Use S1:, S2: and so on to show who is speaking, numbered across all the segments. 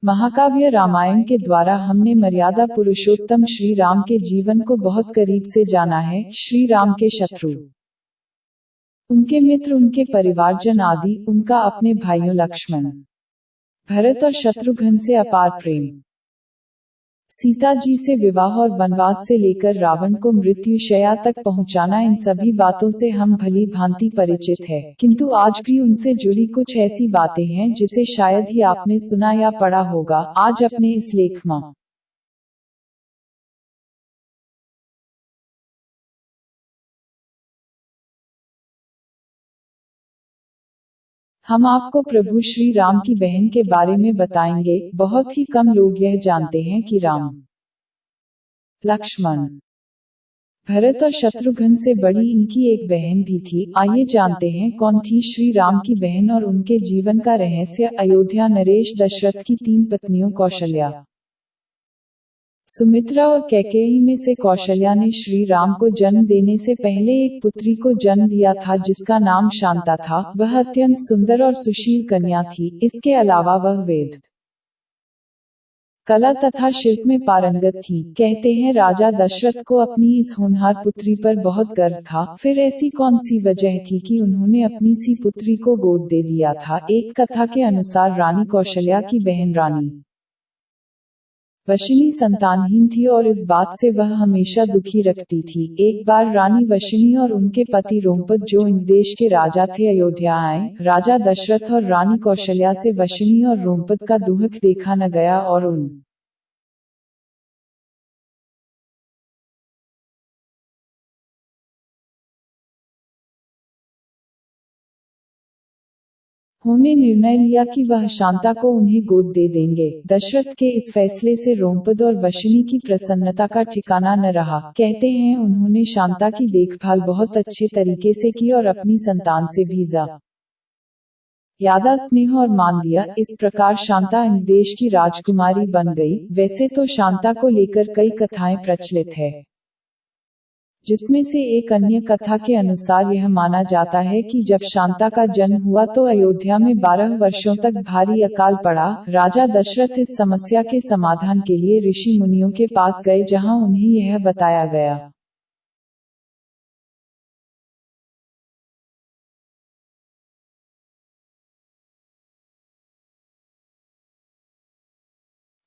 S1: महाकाव्य रामायण के द्वारा हमने मर्यादा पुरुषोत्तम श्री राम के जीवन को बहुत करीब से जाना है। श्री राम के शत्रु, उनके मित्र, उनके परिवारजन आदि, उनका अपने भाइयों लक्ष्मण, भरत और शत्रुघ्न से अपार प्रेम, सीता जी से विवाह और वनवास से लेकर रावण को मृत्युशैया तक पहुंचाना, इन सभी बातों से हम भली भांति परिचित है। किंतु आज भी उनसे जुड़ी कुछ ऐसी बातें हैं जिसे शायद ही आपने सुना या पढ़ा होगा। आज अपने इस लेख में हम आपको प्रभु श्री राम की बहन के बारे में बताएंगे। बहुत ही कम लोग यह जानते हैं कि राम, लक्ष्मण, भरत और शत्रुघ्न से बड़ी इनकी एक बहन भी थी। आइए जानते हैं कौन थी श्री राम की बहन और उनके जीवन का रहस्य। अयोध्या नरेश दशरथ की 3 पत्नियों कौशल्या, सुमित्रा और कैकेयी में से कौशल्या ने श्री राम को जन्म देने से पहले एक पुत्री को जन्म दिया था जिसका नाम शांता था। वह अत्यंत सुंदर और सुशील कन्या थी। इसके अलावा वह वेद, कला तथा शिल्प में पारंगत थी। कहते हैं राजा दशरथ को अपनी इस होनहार पुत्री पर बहुत गर्व था। फिर ऐसी कौन सी वजह थी कि उन्होंने अपनी सी पुत्री को गोद दे दिया था। एक कथा के अनुसार रानी कौशल्या की बहन रानी वशिनी संतानहीन थी और इस बात से वह हमेशा दुखी रखती थी। एक बार रानी वशिनी और उनके पति रोमपद, जो इन देश के राजा थे, अयोध्या आए। राजा दशरथ और रानी कौशल्या से वशिनी और रोमपद का दुख देखा न गया और उन ने निर्णय लिया कि वह शांता को उन्हें गोद दे देंगे। दशरथ के इस फैसले से रोमपद और वशिनी की प्रसन्नता का ठिकाना न रहा। कहते हैं उन्होंने शांता की देखभाल बहुत अच्छे तरीके से की और अपनी संतान से भी ज्यादा स्नेह और मान दिया। इस प्रकार शांता इन देश की राजकुमारी बन गई। वैसे तो शांता को लेकर कई कथाएं प्रचलित है, जिसमें से एक अन्य कथा के अनुसार यह माना जाता है कि जब शांता का जन्म हुआ तो अयोध्या में 12 वर्षों तक भारी अकाल पड़ा। राजा दशरथ इस समस्या के समाधान के लिए ऋषि मुनियों के पास गए, जहां उन्हें यह बताया गया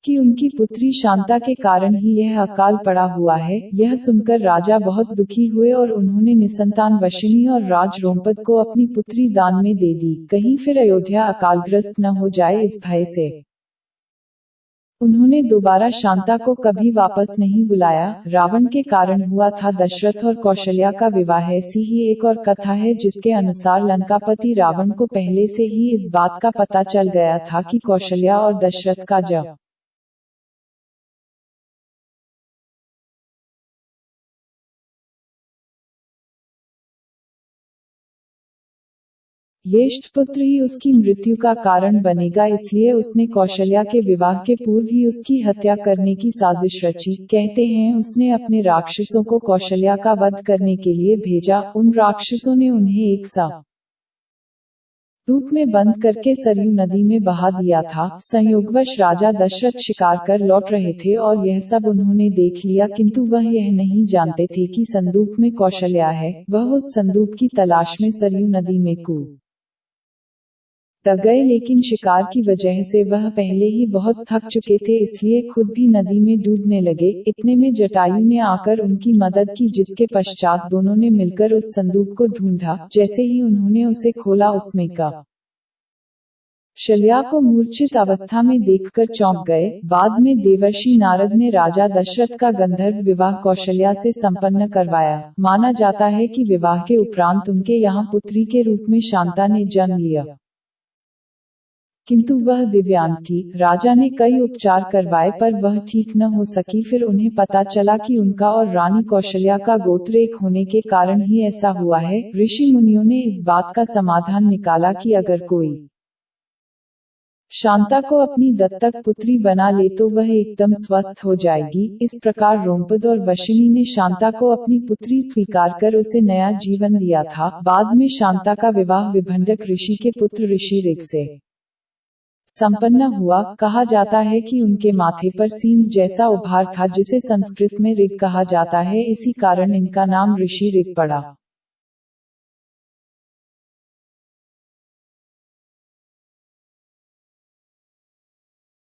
S1: कि उनकी पुत्री शांता के कारण ही यह अकाल पड़ा हुआ है। यह सुनकर राजा बहुत दुखी हुए और उन्होंने निसंतान वशिनी और राज रोमपद को अपनी पुत्री दान में दे दी। कहीं फिर अयोध्या अकालग्रस्त न हो जाए, इस भय से उन्होंने दोबारा शांता को कभी वापस नहीं बुलाया। रावण के कारण हुआ था दशरथ और कौशल्या का विवाह। ऐसी ही एक और कथा है जिसके अनुसार लंकापति रावण को पहले से ही इस बात का पता चल गया था कि कौशल्या और दशरथ का ज्येष्ठ पुत्र ही उसकी मृत्यु का कारण बनेगा, इसलिए उसने कौशल्या के विवाह के पूर्व ही उसकी हत्या करने की साजिश रची। कहते हैं उसने अपने राक्षसों को कौशल्या का वध करने के लिए भेजा। उन राक्षसों ने उन्हें एक धूप में बंद करके सरयू नदी में बहा दिया था। संयोगवश राजा दशरथ शिकार कर लौट रहे थे और यह सब उन्होंने देख लिया, किंतु वह यह नहीं जानते थे कि संदूक में कौशल्या है। वह उस संदूक की तलाश में सरयू नदी में कूद गए, लेकिन शिकार की वजह से वह पहले ही बहुत थक चुके थे, इसलिए खुद भी नदी में डूबने लगे। इतने में जटायु ने आकर उनकी मदद की, जिसके पश्चात दोनों ने मिलकर उस संदूक को ढूंढा। जैसे ही उन्होंने उसे खोला, उसमें कौशल्या को मूर्छित अवस्था में देखकर चौंक गए। बाद में देवर्षि नारद ने राजा दशरथ का गंधर्व विवाह कौशल्या से संपन्न करवाया। माना जाता है कि विवाह के उपरांत उनके यहाँ पुत्री के रूप में शांता ने जन्म लिया, किंतु वह दिव्यांग थी। राजा ने कई उपचार करवाए पर वह ठीक न हो सकी। फिर उन्हें पता चला कि उनका और रानी कौशल्या का गोत्र एक होने के कारण ही ऐसा हुआ है। ऋषि मुनियों ने इस बात का समाधान निकाला कि अगर कोई शांता को अपनी दत्तक पुत्री बना ले तो वह एकदम स्वस्थ हो जाएगी। इस प्रकार रोमपद और वशिनी ने शांता को अपनी पुत्री स्वीकार कर उसे नया जीवन दिया था। बाद में शांता का विवाह विभंडक ऋषि के पुत्र ऋषि ऋग संपन्न हुआ। कहा जाता है कि उनके माथे पर सींग जैसा उभार था जिसे संस्कृत में ऋग कहा जाता है, इसी कारण इनका नाम ऋषि ऋग पड़ा।